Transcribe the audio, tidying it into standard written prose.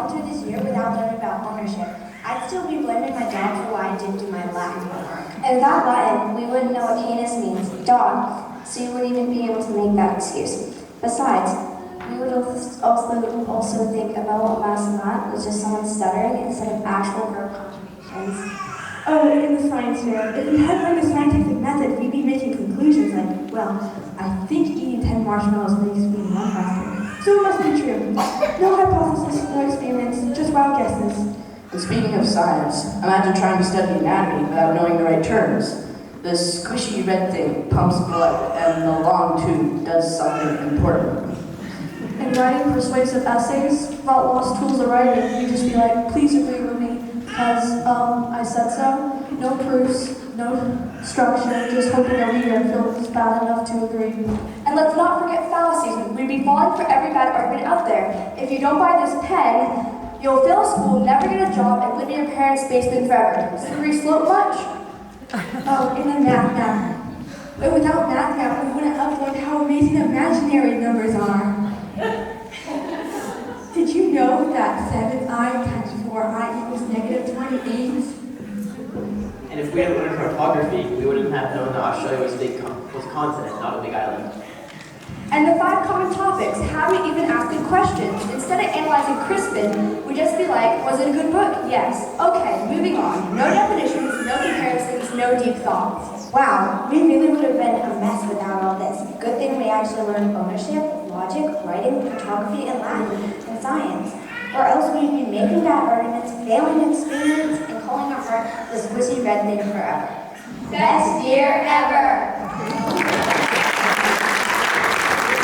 gone through this year without learning about ownership, I'd still be blaming my dog for why I didn't do my Latin homework. And without Latin, we wouldn't know what canis means, dog, so you wouldn't even be able to make that excuse. Besides, we would also think about what massimat was just someone stuttering instead of actual verb conjugations. Oh, in the science fair, if we had learned the scientific method, we'd be making conclusions like, well, I think eating 10 marshmallows makes me run faster. So it must be true. No hypothesis, no experiments, just wild guesses. And speaking of science, imagine trying to study anatomy without knowing the right terms. The squishy red thing pumps blood, and the long tube does something important. And writing persuasive essays about lost tools of writing, you'd just be like, please agree with me, because I said so. No proofs, no structure, just hoping a reader feels bad enough to agree. And let's not forget fallacies. We'd be falling for every bad argument out there. If you don't buy this pen, you'll fail school, never get a job, and live in your parents' basement forever. Slippery slope much? Oh, and then math now. But without math now, we wouldn't have learned how amazing imaginary numbers are. Did you know that 7i times 4i equals negative 28? And if we had learned cartography, we wouldn't have known that Australia was a continent, not a big island. And the 5 common topics, how we even ask good questions. Instead of analyzing Crispin, we'd just be like, was it a good book? Yes. Okay, moving on. No definitions, no comparisons, no deep thoughts. Wow, we really would have been a mess without all this. Good thing we actually learned ownership, logic, writing, photography, and Latin, and science. Or else we'd be making bad arguments, failing experiments, and calling our heart the squishy red thing forever. Best year ever!